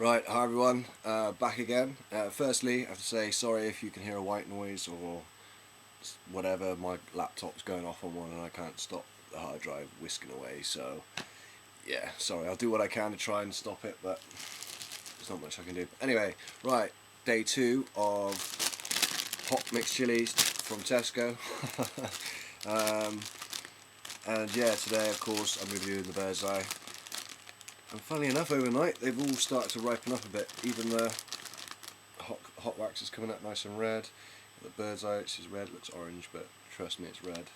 Right, hi everyone, back again. Firstly, I have to say sorry if you can hear a white noise or whatever. My laptop's going off on one and I can't stop the hard drive whisking away, so yeah, sorry. I'll do what I can to try and stop it, but there's not much I can do. Anyway, right, day 2 of hot mixed chilies from Tesco. And yeah, today of course I'm reviewing the Bird's Eye. And funnily enough, overnight they've all started to ripen up a bit. Even the hot wax is coming up nice and red. The Bird's Eye, which is red, looks orange, but trust me, it's red.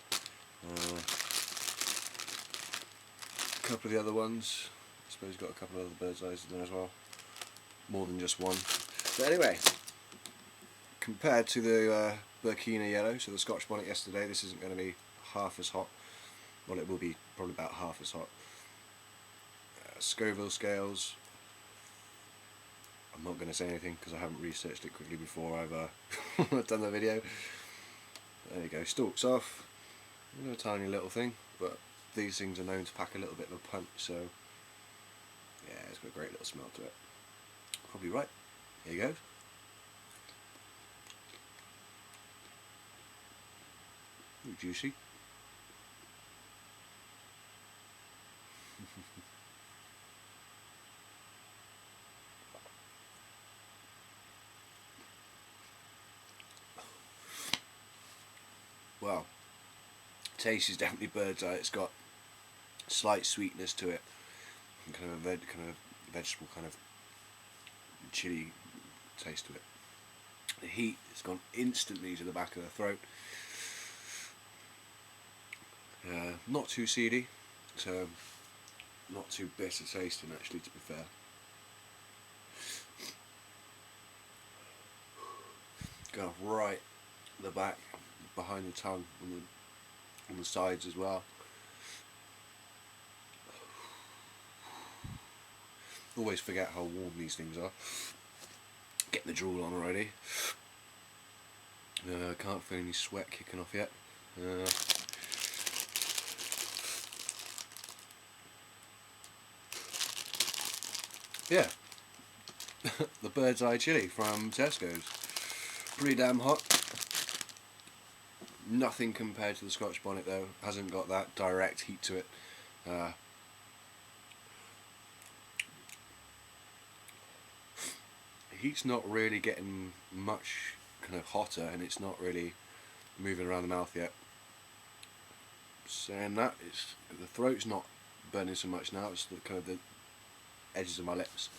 A couple of the other ones, I suppose you've got a couple of other Bird's Eyes in there as well. More than just one. But anyway, compared to the Burkina yellow, so the Scotch bonnet yesterday, this isn't going to be half as hot. Well, it will be probably about half as hot. Scoville scales, I'm not going to say anything because I haven't researched it quickly before I've done the video. There you go, stalks off, a tiny little thing, but these things are known to pack a little bit of a punch, so yeah, it's got a great little smell to it. Probably right. Here you go. Ooh, juicy. Well, taste is definitely Bird's Eye. It's got slight sweetness to it, and kind of vegetable, kind of chili taste to it. The heat has gone instantly to the back of the throat. Not too seedy, so not too bitter tasting actually, to be fair. Go off right at the back, behind the tongue, on the sides as well. Always forget how warm these things are. Getting the drool on already. Can't feel any sweat kicking off yet. Yeah, the Bird's Eye chili from Tesco's. Pretty damn hot. Nothing compared to the Scotch bonnet though. Hasn't got that direct heat to it. The heat's not really getting much kind of hotter, and it's not really moving around the mouth yet. Saying that, the throat's not burning so much now. It's kind of the edges of my lips.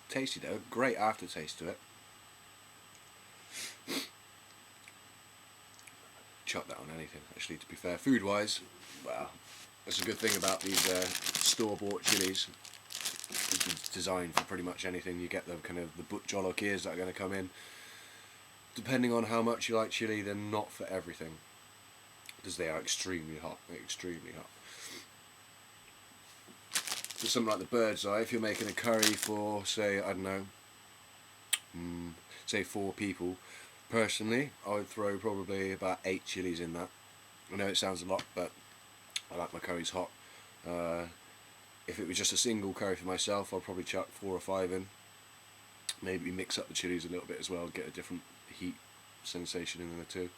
Tasty though, great aftertaste to it. Chuck that on anything, actually, to be fair. Food wise, well, that's a good thing about these store-bought chilies. It's designed for pretty much anything. You get the kind of the jollokiers that are going to come in. Depending on how much you like chili, they're not for everything, because they are extremely hot, extremely hot. So something like the Bird's Eye, if you're making a curry for, say, I don't know, say 4 people, personally, I would throw probably about 8 chilies in that. I know it sounds a lot, but I like my curries hot. If it was just a single curry for myself, I'd probably chuck 4 or 5 in. Maybe mix up the chilies a little bit as well, get a different heat sensation in there too.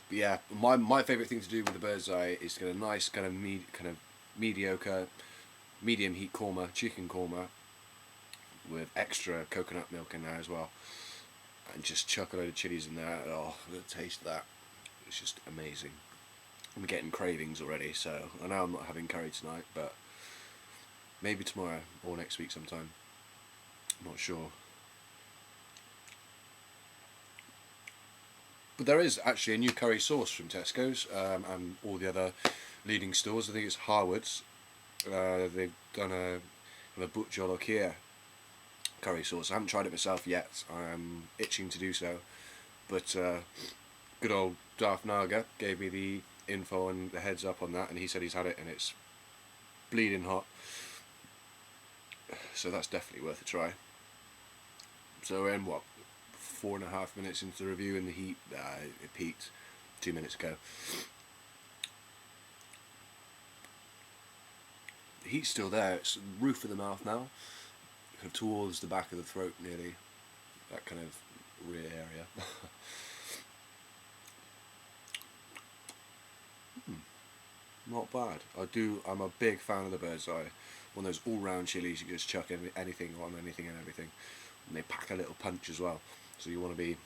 But yeah, my favourite thing to do with the Bird's Eye is to get a nice kind of mediocre, medium heat korma, chicken korma, with extra coconut milk in there as well, and just chuck a load of chilies in there. Oh, the taste of that, it's just amazing. I'm getting cravings already, so I know I'm not having curry tonight, but maybe tomorrow or next week sometime. I'm not sure. But there is actually a new curry sauce from Tesco's and all the other leading stores. I think it's Harwood's. They've done a But Jollokier curry sauce. I haven't tried it myself yet. I'm itching to do so. But good old Darth Naga gave me the info and the heads up on that, and he said he's had it and it's bleeding hot. So that's definitely worth a try. So we're in, what, 4.5 minutes into the review, and the heat, it peaked 2 minutes ago. heat's still there. It's the roof of the mouth now, kind of towards the back of the throat, nearly that kind of rear area. Not bad. I'm a big fan of the bird's eye. One of those all-round chilies, you can just chuck anything on anything and everything. And they pack a little punch as well. So you want to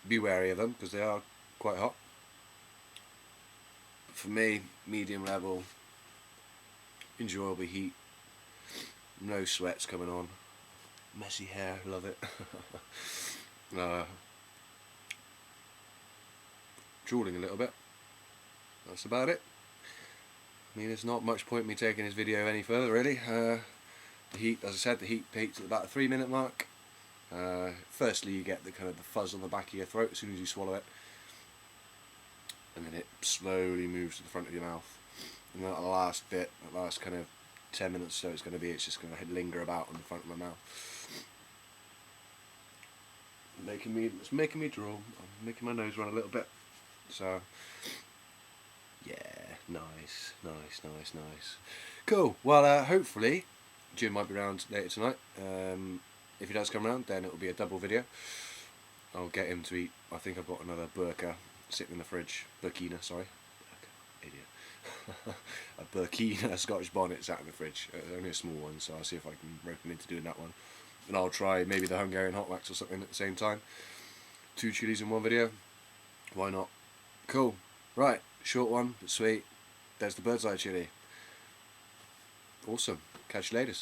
be wary of them because they are quite hot. For me, medium level, enjoyable heat, no sweats coming on, messy hair, love it. Drooling a little bit. That's about it. I mean, there's not much point in me taking this video any further, really. The heat, as I said, the heat peaks at about the 3-minute mark. Firstly, you get the kind of the fuzz on the back of your throat as soon as you swallow it, and then it slowly moves to the front of your mouth. And then that last bit, that last kind of 10 minutes or so, it's just going to linger about on the front of my mouth. It's making me drool. I'm making my nose run a little bit. So, yeah, nice. Cool. Well, hopefully, Jim might be around later tonight. If he does come around, then it will be a double video. I'll get him to eat. I think I've got another burqa sitting in the fridge. Burkina, sorry. Burqa, idiot. A Burkina Scottish bonnet sat in the fridge. Only a small one, so I'll see if I can rope him into doing that one. And I'll try maybe the Hungarian hot wax or something at the same time. 2 chilies in one video. Why not? Cool. Right, short one, but sweet. There's the bird's eye chili. Awesome. Catch you later.